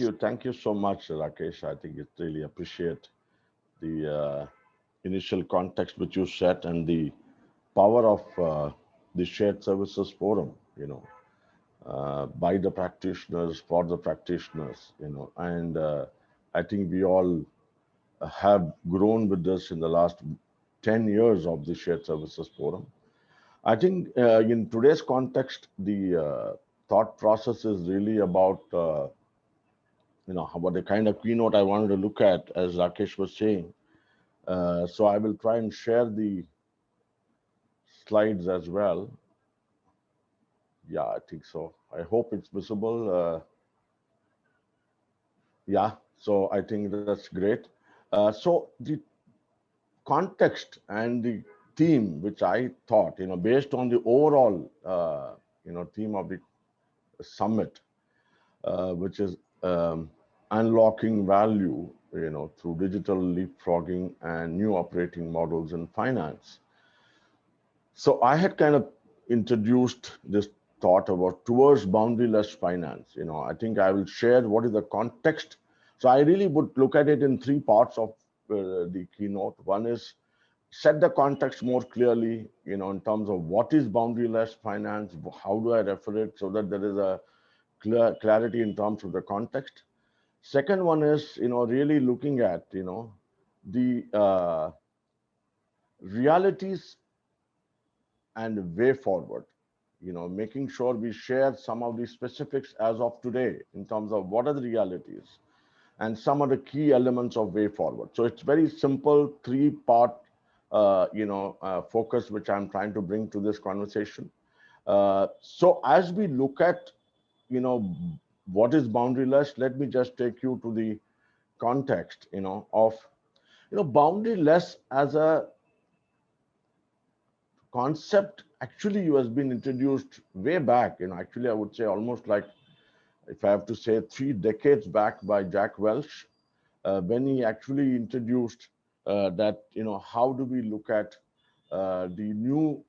Thank you so much, Rakesh. I think it really appreciate the initial context which you set and the power of the shared services forum. By the practitioners, for the practitioners. And I think we all have grown with this in the last 10 years of the shared services forum. I think in today's context, the thought process is really about what the kind of keynote I wanted to look at, as Rakesh was saying. So I will try and share the slides as well. Yeah, I think so. I hope it's visible. Yeah, so I think that's great. So the context and the theme, which I thought, based on the overall, theme of the summit, which is unlocking value, through digital leapfrogging and new operating models in finance. So I had kind of introduced this thought about towards boundaryless finance. I think I will share what is the context. So I really would look at it in three parts of the keynote. One is set the context more clearly, in terms of what is boundaryless finance, how do I refer it, so that there is a clarity in terms of the context. Second one is, really looking at, the realities and way forward, making sure we share some of the specifics as of today in terms of what are the realities and some of the key elements of way forward. So it's very simple, three-part, focus, which I'm trying to bring to this conversation. So as we look at, you know, what is boundaryless, let me just take you to the context, of, boundaryless as a concept actually has been introduced way back, actually I would say almost like, if I have to say, 3 decades back by Jack Welch, when he actually introduced that, how do we look at the new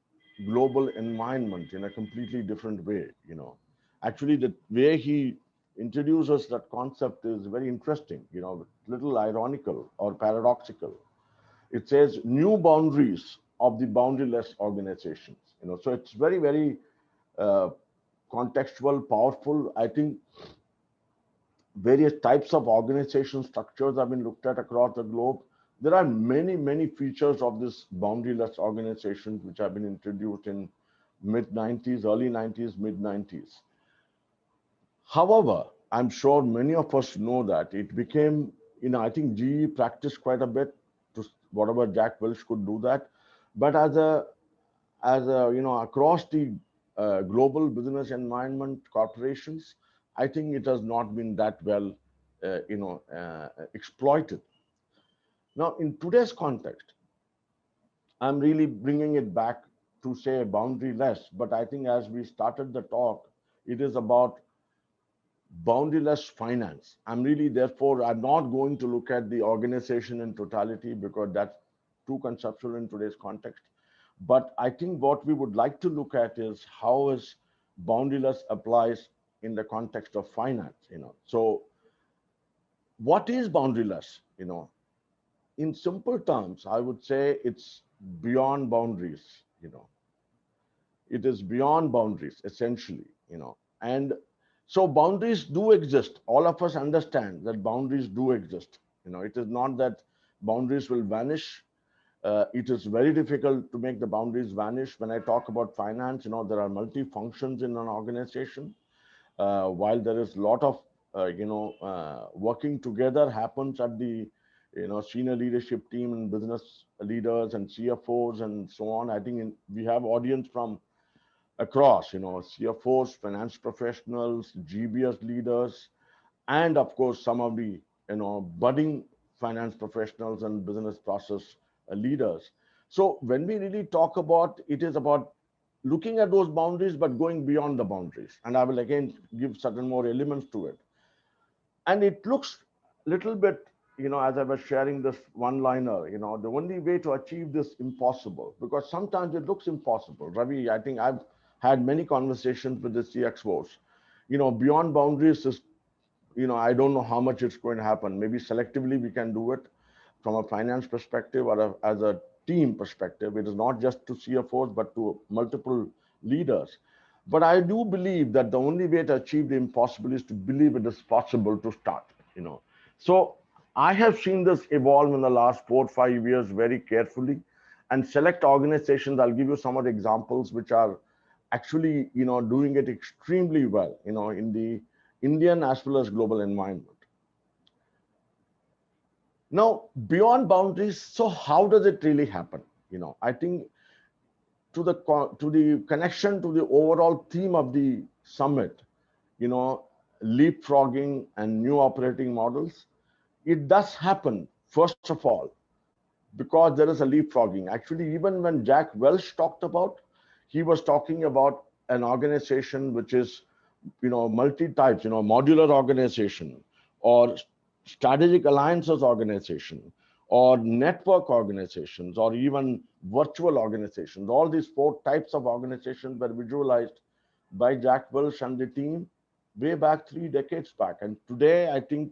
global environment in a completely different way. Actually the way he introduces that concept is very interesting, little ironical or paradoxical. It says new boundaries of the boundaryless organizations. So it's very, very uh, contextual, powerful. I think various types of organization structures have been looked at across the globe. There are many, many features of this boundaryless organizations which have been introduced in mid 90s, early 90s, mid 90s. However, I'm sure many of us know that it became, I think GE practiced quite a bit to whatever Jack Welch could do that. But as a across the global business environment corporations, I think it has not been that well exploited. Now in today's context, I'm really bringing it back to say boundaryless, but I think as we started the talk, it is about boundaryless finance. I'm not going to look at the organization in totality because that's too conceptual in today's context. But I think what we would like to look at is how is boundaryless applies in the context of finance. So what is boundaryless? In simple terms, I would say it's beyond boundaries. It is beyond boundaries essentially. And so boundaries do exist. All of us understand that boundaries do exist. It is not that boundaries will vanish. It is very difficult to make the boundaries vanish. When I talk about finance, there are multi-functions in an organization. While there is a lot of, working together happens at the, senior leadership team and business leaders and CFOs and so on. I think we have audience from across, CFOs, finance professionals, GBS leaders, and of course, some of the, budding finance professionals and business process leaders. So when we really talk about, it is about looking at those boundaries, but going beyond the boundaries. And I will again give certain more elements to it. And it looks a little bit, as I was sharing this one liner, the only way to achieve this impossible, because sometimes it looks impossible. Ravi, I think I've had many conversations with the CXOs. Beyond boundaries is I don't know how much it's going to happen. Maybe selectively we can do it from a finance perspective or as a team perspective. It is not just to CFOs, but to multiple leaders. But I do believe that the only way to achieve the impossible is to believe it is possible to start. So I have seen this evolve in the last 4 or 5 years very carefully, and select organizations. I'll give you some of the examples which are actually, doing it extremely well, in the Indian as well as global environment. Now, beyond boundaries, so how does it really happen? I think to the connection to the overall theme of the summit, you know, leapfrogging and new operating models, it does happen, first of all, because there is a leapfrogging. Actually, even when Jack Welch talked about, he was talking about an organization which is, multi-types, modular organization, or strategic alliances organization, or network organizations, or even virtual organizations. All these four types of organizations were visualized by Jack Welch and the team way back 3 decades back. And today, I think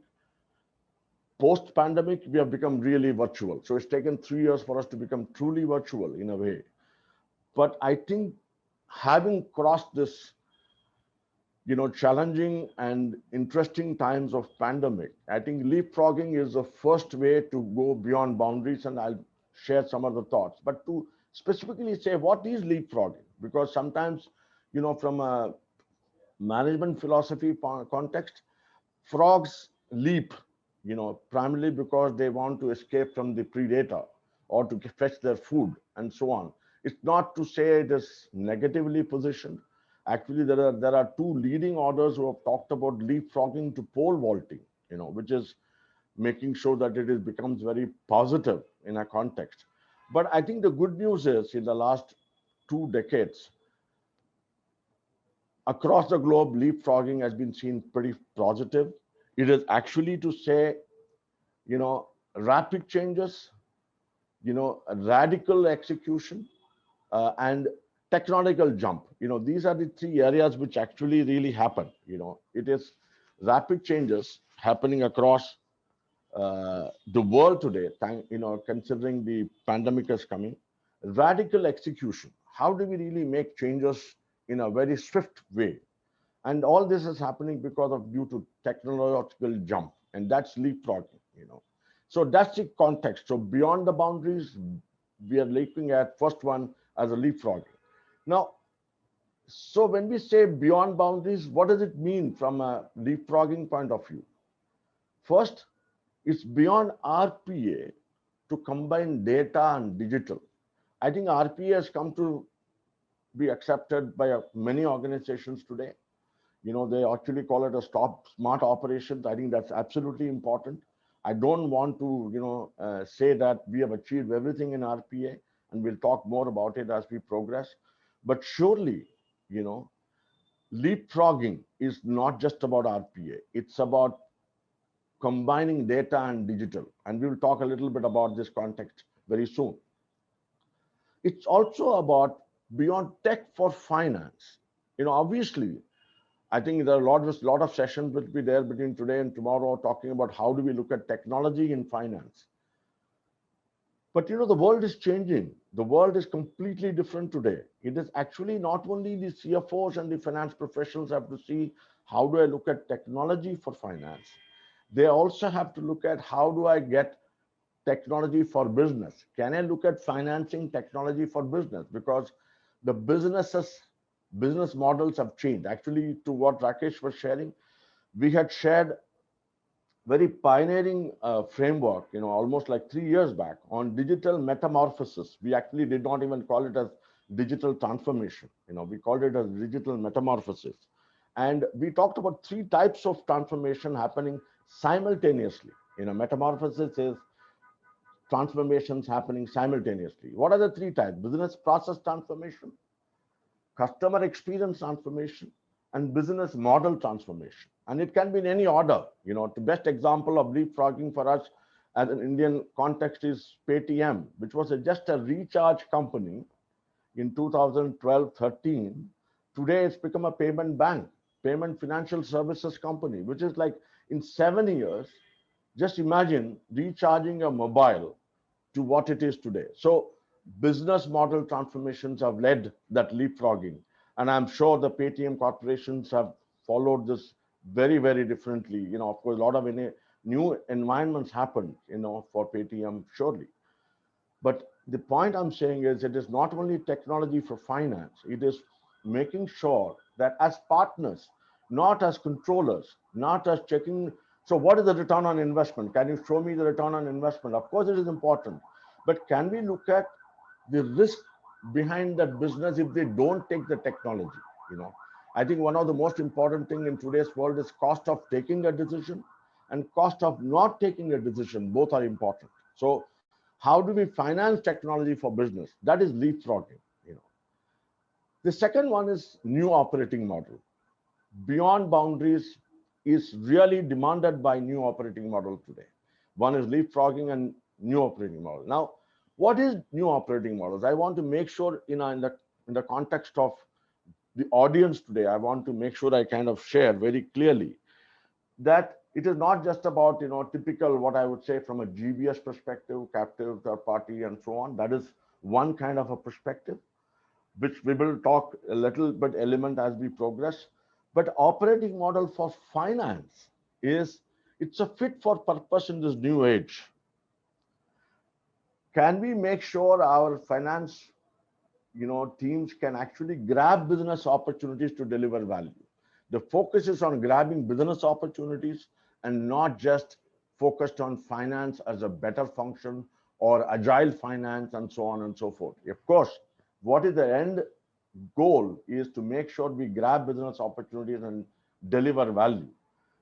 post pandemic, we have become really virtual. So it's taken 3 years for us to become truly virtual in a way. But I think having crossed this, challenging and interesting times of pandemic, I think leapfrogging is the first way to go beyond boundaries. And I'll share some of the thoughts. But to specifically say what is leapfrogging, because sometimes, from a management philosophy context, frogs leap, primarily because they want to escape from the predator or to fetch their food and so on. It's not to say it is negatively positioned. Actually, there are two leading orders who have talked about leapfrogging to pole vaulting, which is making sure that it becomes very positive in a context. But I think the good news is in the last 2 decades, across the globe, leapfrogging has been seen pretty positive. It is actually to say, rapid changes, radical execution, and technological jump. These are the three areas which actually really happen. It is rapid changes happening across the world today, considering the pandemic is coming. Radical execution. How do we really make changes in a very swift way? And all this is happening because of due to technological jump, and that's leapfrogging. So that's the context. So beyond the boundaries, we are looking at first one as a leapfrogging. Now, so when we say beyond boundaries, what does it mean from a leapfrogging point of view? First, it's beyond RPA to combine data and digital. I think RPA has come to be accepted by many organizations today. They actually call it a smart operations. I think that's absolutely important. I don't want to, say that we have achieved everything in RPA, and we'll talk more about it as we progress. But surely, leapfrogging is not just about RPA. It's about combining data and digital. And we will talk a little bit about this context very soon. It's also about beyond tech for finance. Obviously, I think there are a lot of sessions will be there between today and tomorrow talking about how do we look at technology in finance. But the world is changing. The world is completely different today. It is actually not only the CFOs and the finance professionals have to see how do I look at technology for finance. They also have to look at how do I get technology for business. Can I look at financing technology for business? Because the business models have changed. Actually, to what Rakesh was sharing, we had shared very pioneering framework, almost like 3 years back on digital metamorphosis. We actually did not even call it as digital transformation. We called it as digital metamorphosis. And we talked about three types of transformation happening simultaneously. Metamorphosis is transformations happening simultaneously. What are the three types? Business process transformation, customer experience transformation, and business model transformation. And it can be in any order. The best example of leapfrogging for us as an Indian context is Paytm, which was just a recharge company in 2012-13. Today it's become a payment bank, payment financial services company, which is like In 7 years, just imagine recharging a mobile to what it is today. So business model transformations have led that leapfrogging. And I'm sure the Paytm corporations have followed this very, very differently. Of course, a lot of new environments happened, for Paytm, surely. But the point I'm saying is it is not only technology for finance, it is making sure that as partners, not as controllers, not as checking. So, what is the return on investment? Can you show me the return on investment? Of course, it is important. But can we look at the risk behind that business if they don't take the technology? I think one of the most important thing in today's world is cost of taking a decision and cost of not taking a decision. Both are important. So how do we finance technology for business? That is leapfrogging. The second one is new operating model. Beyond boundaries is really demanded by new operating model today. One is leapfrogging and new operating model. Now, what is new operating models? I want to make sure in the context of the audience today, I want to make sure I kind of share very clearly that it is not just about typical, what I would say, from a GBS perspective, captive, third party, and so on. That is one kind of a perspective, which we will talk a little bit element as we progress. But operating model for finance it's a fit for purpose in this new age. Can we make sure our finance teams can actually grab business opportunities to deliver value? The focus is on grabbing business opportunities and not just focused on finance as a better function or agile finance and so on and so forth. Of course, what is the end goal is to make sure we grab business opportunities and deliver value.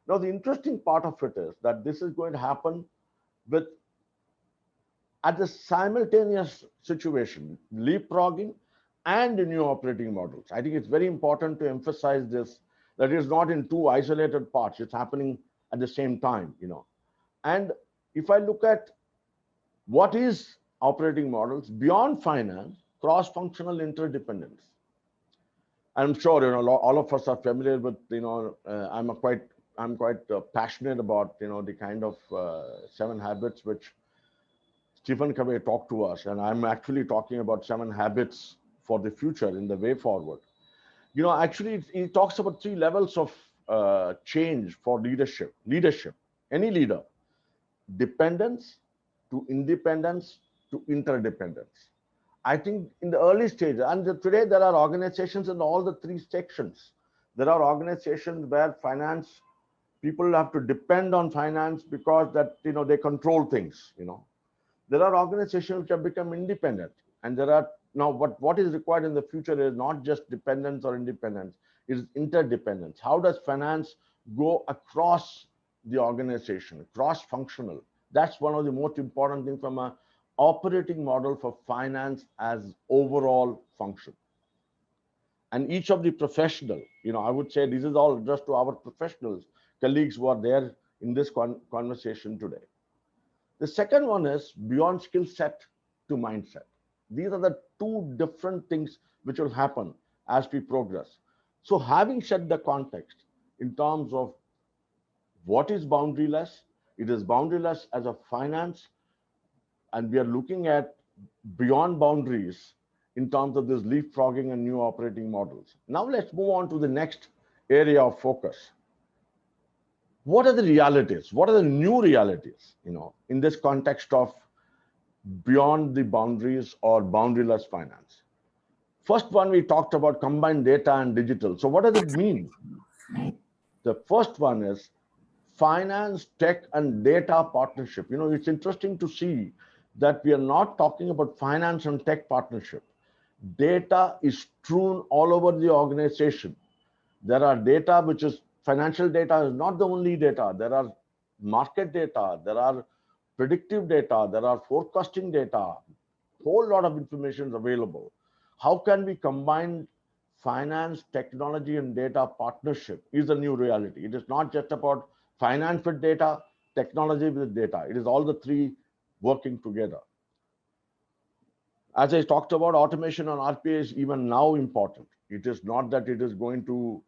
Now, the interesting part of it is that this is going to happen with at the simultaneous situation, leapfrogging and the new operating models. I think it's very important to emphasize this, that it's not in two isolated parts. It's happening at the same time. And if I look at what is operating models beyond finance, cross-functional interdependence. I'm sure all of us are familiar with I'm quite passionate about the kind of 7 habits which Stephen Covey talked to us, and I'm actually talking about 7 habits for the future in the way forward. Actually, he talks about 3 levels of change for leadership. Any leader: dependence to independence to interdependence. I think in the early stage, and today there are organizations in all the 3 sections. There are organizations where finance people have to depend on finance because that they control things. There are organizations which have become independent, and there are now what is required in the future is not just dependence or independence, it is interdependence. How does finance go across the organization, cross-functional? That's one of the most important things from a operating model for finance as overall function. And each of the professional, I would say this is all just to our professionals, colleagues who are there in this conversation today. The second one is beyond skill set to mindset. These are the 2 different things which will happen as we progress. So having set the context in terms of what is boundaryless, it is boundaryless as a finance, and we are looking at beyond boundaries in terms of this leapfrogging and new operating models. Now let's move on to the next area of focus. What are the realities? What are the new realities, in this context of beyond the boundaries or boundaryless finance? First one, we talked about combined data and digital. So what does it mean? The first one is finance, tech, and data partnership. It's interesting to see that we are not talking about finance and tech partnership. Data is strewn all over the organization. There are data which is financial data is not the only data. There are market data, there are predictive data, there are forecasting data, whole lot of information is available. How can we combine finance, technology, and data partnership is a new reality. It is not just about finance with data, technology with data. It is all the 3 working together. As I talked about, automation on RPA is even now important. It is not that it is going to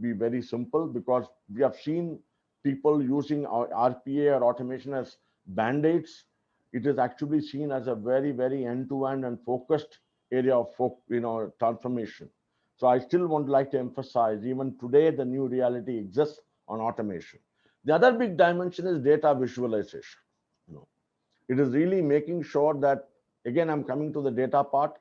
be very simple, because we have seen people using our RPA or automation as band-aids. It is actually seen as a very, very end-to-end and focused area of transformation. So I still would like to emphasize, even today, the new reality exists on automation. The other big dimension is data visualization. You know, it is really making sure that, again, I'm coming to the data part,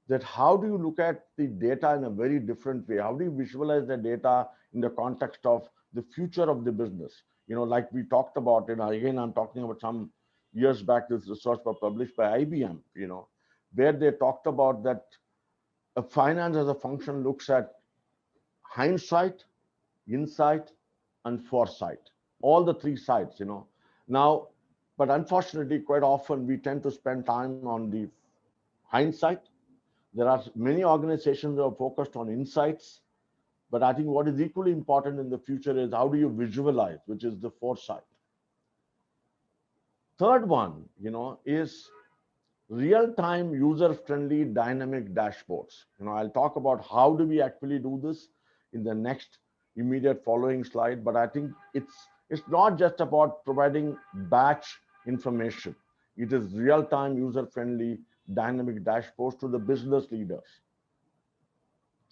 that how do you look at the data in a very different way? How do you visualize the data in the context of the future of the business? Like we talked about, again, I'm talking about some years back, this research was published by IBM, where they talked about that a finance as a function looks at hindsight, insight, and foresight, all the three sides. Now, but unfortunately, quite often we tend to spend time on the hindsight. There are many organizations that are focused on insights, but I think what is equally important in the future is how do you visualize, which is the foresight. Third one, is real-time, user-friendly, dynamic dashboards. I'll talk about how do we actually do this in the next immediate following slide, but I think it's not just about providing batch information. It is real-time, user-friendly, dynamic dashboards to the business leaders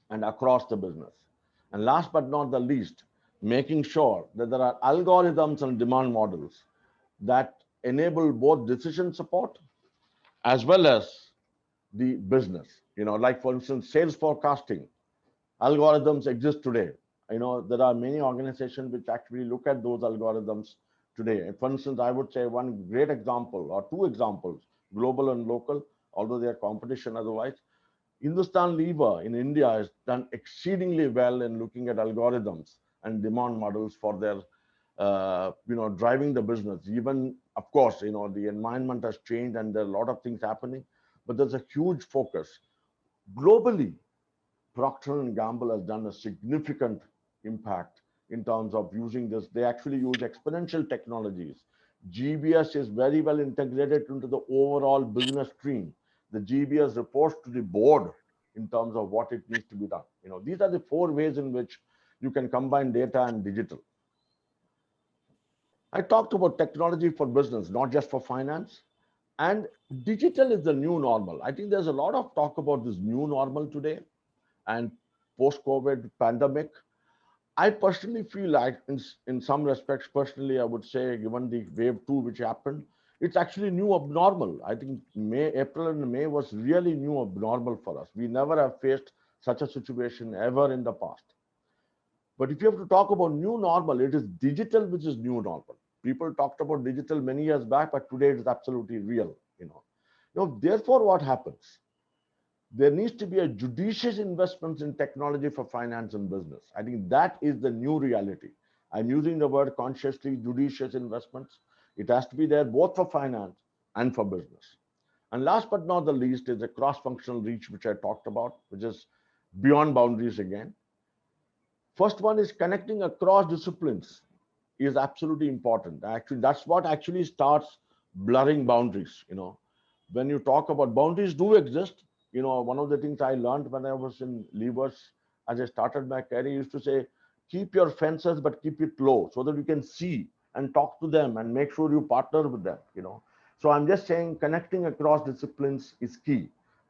and across the business. And last but not the least, making sure that there are algorithms and demand models that enable both decision support as well as the business. Like for instance, sales forecasting algorithms exist today. There are many organizations which actually look at those algorithms today. For instance, I would say one great example or two examples, global and local, although they are competition otherwise. Hindustan Lever in India has done exceedingly well in looking at algorithms and demand models for their, driving the business. Even, of course, the environment has changed and there are a lot of things happening, but there's a huge focus. Globally, Procter & Gamble has done a significant impact in terms of using this. They actually use exponential technologies. GBS is very well integrated into the overall business stream. The GBS reports to the board in terms of what it needs to be done. These are the four ways in which you can combine data and digital. I talked about technology for business, not just for finance. And digital is the new normal. I think there's a lot of talk about this new normal today and post-COVID pandemic. I personally feel like in some respects, personally, I would say, given the wave 2 which happened, it's actually new abnormal. I think April and May was really new abnormal for us. We never have faced such a situation ever in the past. But if you have to talk about new normal, it is digital which is new normal. People talked about digital many years back, but today it is absolutely real. Therefore, what happens? There needs to be a judicious investments in technology for finance and business. I think that is the new reality. I'm using the word consciously, judicious investments. It has to be there both for finance and for business. And last but not the least is the cross-functional reach, which I talked about, which is beyond boundaries again. First one is connecting across disciplines is absolutely important. Actually, that's what actually starts blurring boundaries. When you talk about boundaries do exist, one of the things I learned when I was in Levers, as I started my career, used to say, keep your fences, but keep it low so that you can see and talk to them and make sure you partner with them, So I'm just saying connecting across disciplines is key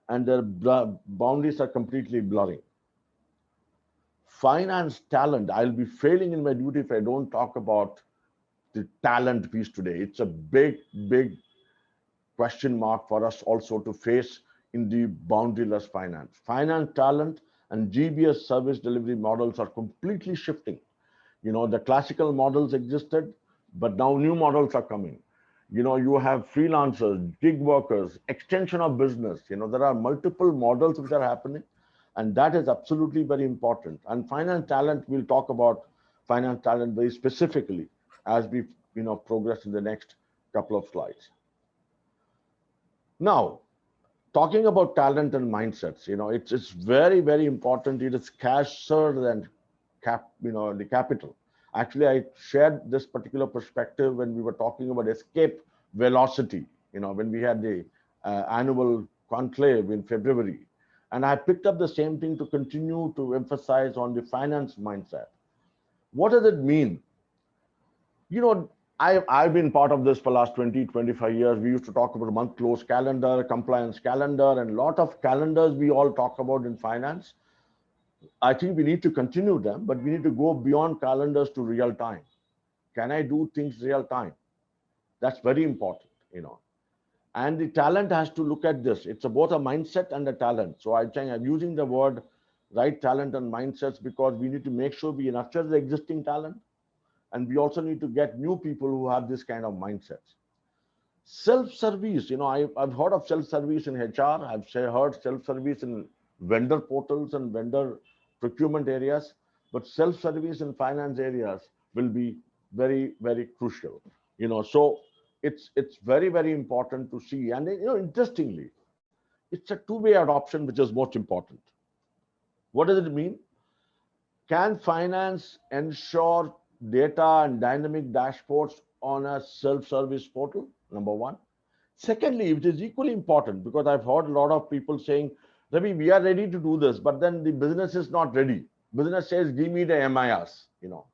and their boundaries are completely blurring. Finance talent, I'll be failing in my duty if I don't talk about the talent piece today. It's a big, big question mark for us also to face in the boundaryless finance. Finance talent and GBS service delivery models are completely shifting. The classical models existed, but now new models are coming. You have freelancers, gig workers, extension of business. There are multiple models which are happening, and that is absolutely very important. And finance talent, we'll talk about finance talent very specifically as we progress in the next couple of slides. Now, talking about talent and mindsets, it's very, very important. It is scarcer than the capital. Actually, I shared this particular perspective when we were talking about escape velocity, when we had the annual conclave in February. And I picked up the same thing to continue to emphasize on the finance mindset. What does it mean? You know, I've been part of this for last 20, 25 years. We used to talk about month close calendar, compliance calendar, and a lot of calendars we all talk about in finance. I think we need to continue them, but we need to go beyond calendars to real time. Can I do things real time? That's very important, you know. And the talent has to look at this. It's both a mindset and a talent. So I'm saying I'm using the word right talent and mindsets because we need to make sure we nurture the existing talent, and we also need to get new people who have this kind of mindsets. Self-service, you know, I've heard of self-service in HR. Heard self-service in vendor portals and vendor procurement areas, but self-service in finance areas will be very, very crucial. You know, so it's very, very important to see. And you know, interestingly, it's a two-way adoption, which is most important. What does it mean? Can finance ensure data and dynamic dashboards on a self-service portal? Number one. Secondly, which is equally important, because I've heard a lot of people saying, Ravi, we are ready to do this, but then the business is not ready. Business says, give me the MIS, you know.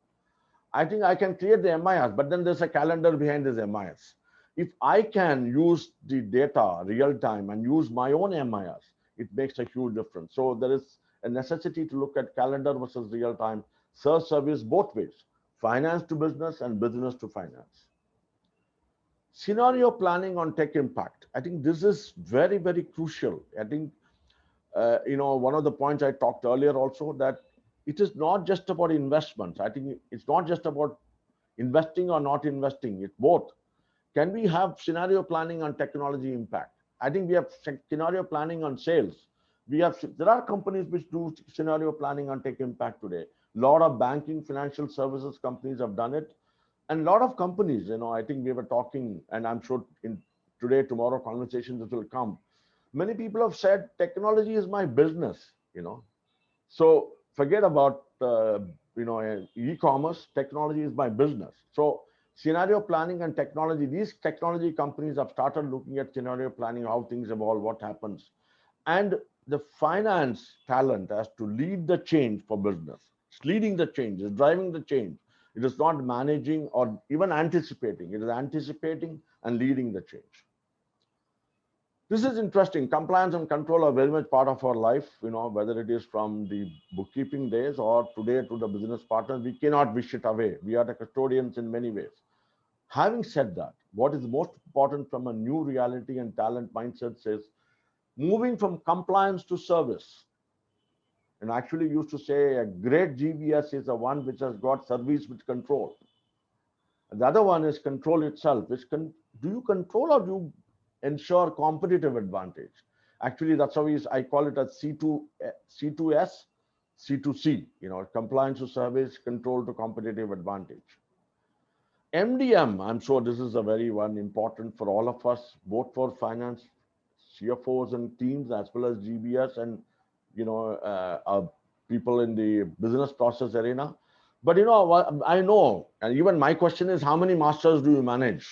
I think I can create the MIS, but then there's a calendar behind this MIS. If I can use the data real time and use my own MIS, it makes a huge difference. So there is a necessity to look at calendar versus real time, self-service both ways, finance to business and business to finance. Scenario planning on tech impact. I think this is very, very crucial. I think, you know, one of the points I talked earlier also, that it is not just about investments. I think it's not just about investing or not investing. It's both. Can we have scenario planning on technology impact? I think we have scenario planning on sales. There are companies which do scenario planning on tech impact today. A lot of banking, financial services companies have done it, and a lot of companies, you know, I think we were talking, and I'm sure in today, tomorrow conversations that will come. Many people have said technology is my business, you know. So forget about you know, e-commerce. Technology is my business. So scenario planning and technology. These technology companies have started looking at scenario planning, how things evolve, what happens, and the finance talent has to lead the change for business. It's leading the change. It's driving the change. It is not managing or even anticipating. It is anticipating and leading the change. This is interesting. Compliance and control are very much part of our life, you know, whether it is from the bookkeeping days or today to the business partners. We cannot wish it away. We are the custodians in many ways. Having said that, what is most important from a new reality and talent mindset is moving from compliance to service. And I actually used to say a great GBS is the one which has got service with control. And the other one is control itself. Do you control or do you ensure competitive advantage? Actually, that's how I call it as C2S, C2C, you know, compliance to service, control to competitive advantage. MDM, I'm sure this is a very one important for all of us, both for finance, CFOs and teams, as well as GBS and, you know, people in the business process arena. But, you know, I know, and even my question is, how many masters do you manage?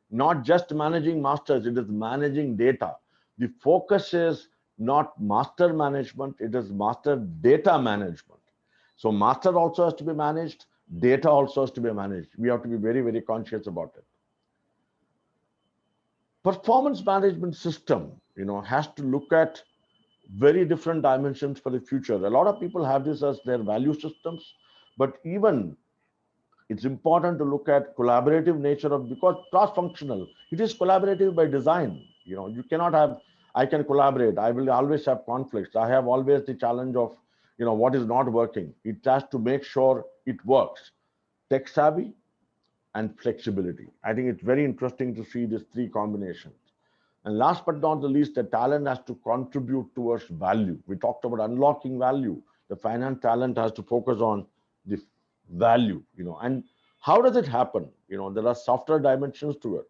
Not just managing masters, it is managing data. The focus is not master management, it is master data management. So master also has to be managed, data also has to be managed. We have to be very, very conscious about it. Performance management system, you know, has to look at very different dimensions for the future. A lot of people have this as their value systems, but even it's important to look at collaborative nature of, because cross-functional, it is collaborative by design. You know, you cannot have, I can collaborate, I will always have conflicts. I have always the challenge of, you know, what is not working. It has to make sure it works. Tech savvy and flexibility. I think it's very interesting to see these three combinations. And last but not the least, the talent has to contribute towards value. We talked about unlocking value. The finance talent has to focus on the value, you know. And how does it happen? You know, there are softer dimensions to it.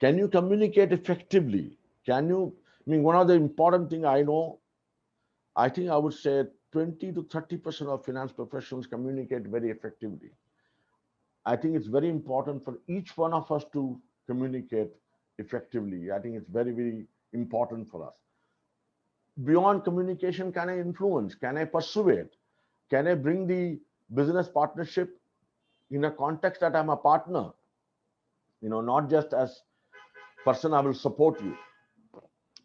Can you communicate effectively? Can you, I mean, one of the important thing I know, I think I would say 20 to 30% of finance professionals communicate very effectively. I think it's very important for each one of us to communicate effectively. I think it's very, very important for us. Beyond communication, can I influence? Can I persuade? Can I bring the business partnership in a context that I'm a partner, not just as person I will support you,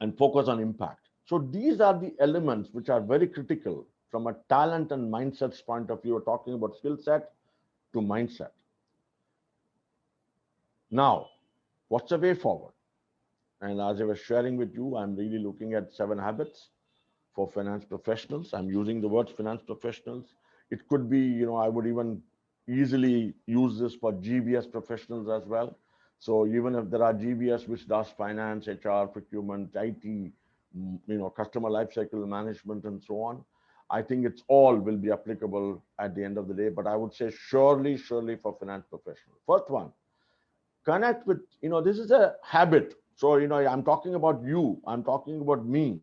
and focus on impact. So these are the elements which are very critical from a talent and mindsets point of view. We're talking about skill set to mindset. Now, what's the way forward? And as I was sharing with you, I'm really looking at 7 habits for finance professionals. I'm using the words finance professionals. It could be, I would even easily use this for GBS professionals as well. So even if there are GBS which does finance, HR, procurement, IT, customer lifecycle management, and so on, I think it's all will be applicable at the end of the day. But I would say surely for finance professionals. First one, connect with, this is a habit. So, I'm talking about you, I'm talking about me.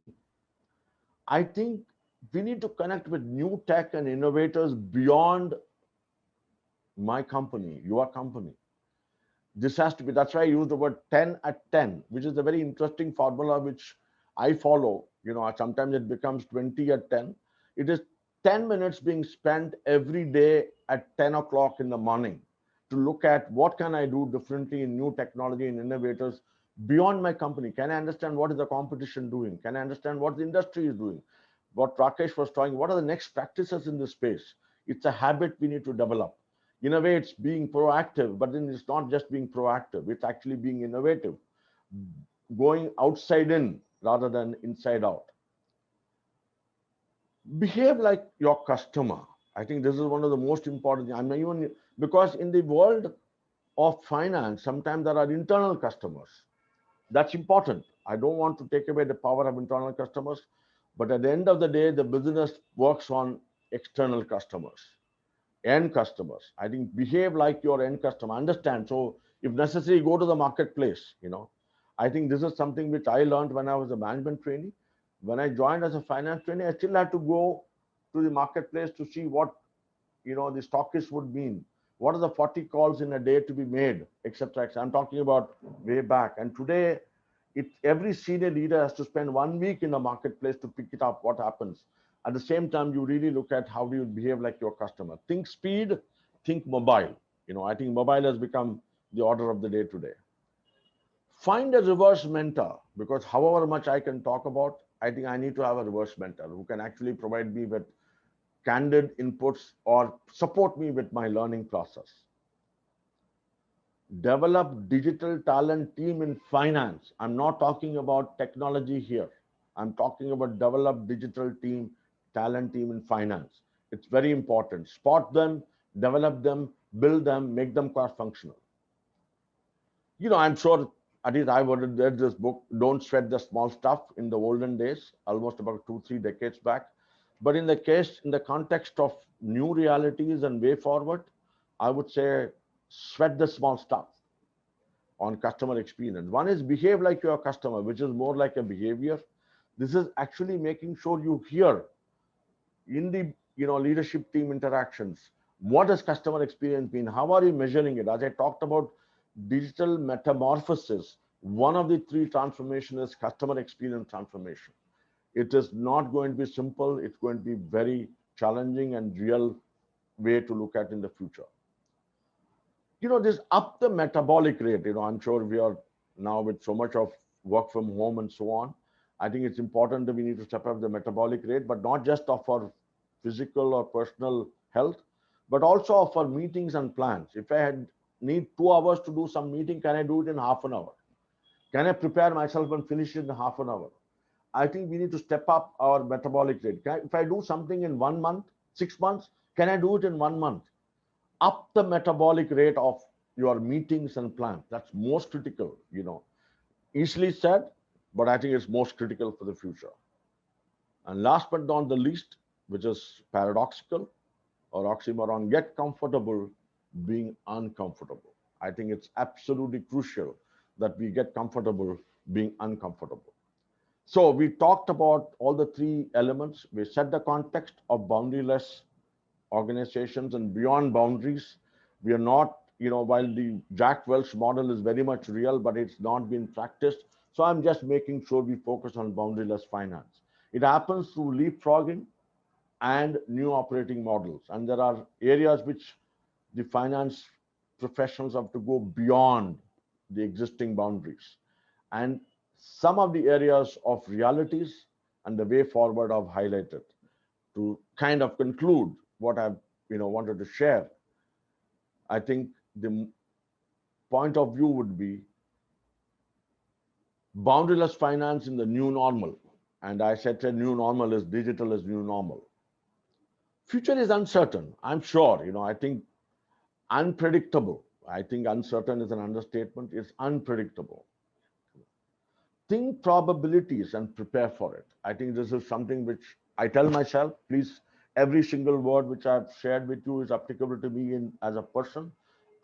I think we need to connect with new tech and innovators beyond my company, your company. This has to be, that's why I use the word 10 at 10, which is a very interesting formula which I follow. Sometimes it becomes 20 at 10. It is 10 minutes being spent every day at 10 o'clock in the morning to look at what can I do differently in new technology and innovators beyond my company. Can I understand what is the competition doing? Can I understand what the industry is doing? What Rakesh was talking, what are the next practices in this space? It's a habit we need to develop. In a way, it's being proactive, but then it's not just being proactive, it's actually being innovative, going outside in rather than inside out. Behave like your customer. I think this is one of the most important. I mean, even because in the world of finance, sometimes there are internal customers. That's important. I don't want to take away the power of internal customers, but at the end of the day, the business works on external customers, end customers. I think behave like your end customer. Understand. So if necessary, go to the marketplace. I think this is something which I learned when I was a management trainee. When I joined as a finance trainee, I still had to go to the marketplace to see what the stockist would mean. What are the 40 calls in a day to be made, etc. I'm talking about way back. And today, every senior leader has to spend 1 week in the marketplace to pick it up. What happens? At the same time, you really look at how do you behave like your customer. Think speed, think mobile. I think mobile has become the order of the day today. Find a reverse mentor, because however much I can talk about, I think I need to have a reverse mentor who can actually provide me with candid inputs or support me with my learning process. Develop digital talent team in finance. I'm not talking about technology here. I'm talking about develop digital team, talent team in finance. It's very important. Spot them, develop them, build them, make them cross-functional. I'm sure, at least I would read this book, Don't Sweat the Small Stuff, in the olden days, almost about 2-3 decades back. But in the context of new realities and way forward, I would say sweat the small stuff on customer experience. One is behave like your customer, which is more like a behavior. This is actually making sure you hear in the leadership team interactions, what does customer experience mean? How are you measuring it? As I talked about digital metamorphosis, one of the 3 transformations is customer experience transformation. It is not going to be simple. It's going to be very challenging and real way to look at in the future. This up the metabolic rate. I'm sure we are now with so much of work from home and so on. I think it's important that we need to step up the metabolic rate, but not just of our physical or personal health, but also of our meetings and plans. If I need 2 hours to do some meeting, can I do it in half an hour? Can I prepare myself and finish it in half an hour? I think we need to step up our metabolic rate. If I do something in 1 month, 6 months, can I do it in 1 month? Up the metabolic rate of your meetings and plans. That's most critical, Easily said, but I think it's most critical for the future. And last but not the least, which is paradoxical or oxymoron, get comfortable being uncomfortable. I think it's absolutely crucial that we get comfortable being uncomfortable. So we talked about all the 3 elements. We set the context of boundaryless organizations and beyond boundaries. We are not, while the Jack Welch model is very much real, but it's not been practiced. So I'm just making sure we focus on boundaryless finance. It happens through leapfrogging and new operating models. And there are areas which the finance professionals have to go beyond the existing boundaries. And some of the areas of realities and the way forward I've highlighted. To kind of conclude what I've wanted to share, I think the point of view would be boundaryless finance in the new normal. And I said the new normal is digital is new normal. Future is uncertain, I'm sure. I think unpredictable. I think uncertain is an understatement. It's unpredictable. Think probabilities and prepare for it. I think this is something which I tell myself, please, every single word which I've shared with you is applicable to me as a person.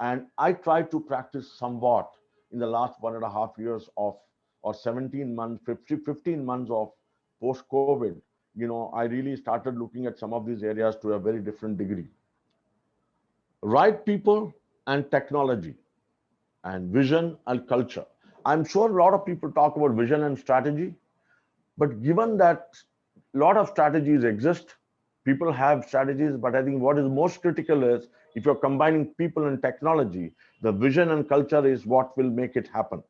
And I try to practice somewhat in the last 1.5 years of, or 17 months, 15 months of post COVID. I really started looking at some of these areas to a very different degree. Right people and technology and vision and culture. I'm sure a lot of people talk about vision and strategy, but given that a lot of strategies exist, people have strategies, but I think what is most critical is if you're combining people and technology, the vision and culture is what will make it happen.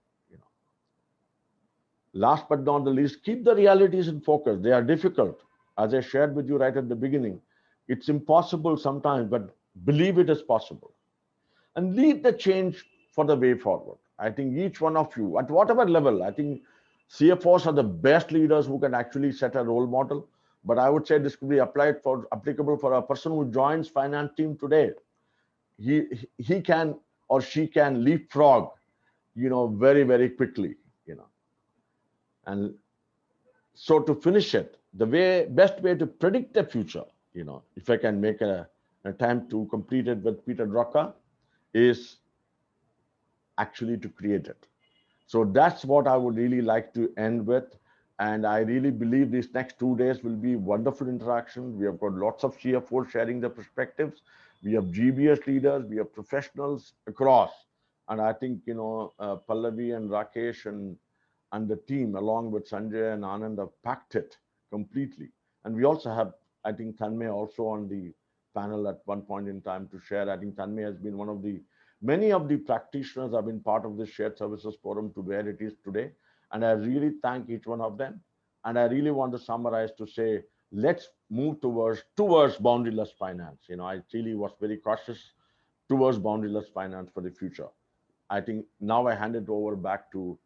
Last but not the least, keep the realities in focus. They are difficult. As I shared with you right at the beginning, it's impossible sometimes, but believe it is possible. And lead the change for the way forward. I think each one of you, at whatever level, I think CFOs are the best leaders who can actually set a role model. But I would say this could be applicable for a person who joins finance team today. He can or she can leapfrog, very, very quickly, And so to finish it, the best way to predict the future, if I can make an attempt to complete it with Peter Drucker, is actually to create it. So that's what I would really like to end with. And I really believe these next 2 days will be wonderful interaction. We have got lots of CFOs sharing their perspectives. We have GBS leaders, we have professionals across. And I think, Pallavi and Rakesh and the team, along with Sanjay and Anand, have packed it completely. And we also have, I think, Tanmay also on the panel at one point in time to share. I think Tanmay has been many of the practitioners have been part of this shared services forum to where it is today. And I really thank each one of them. And I really want to summarize to say, let's move towards boundaryless finance. I really was very cautious towards boundaryless finance for the future. I think now I hand it over back to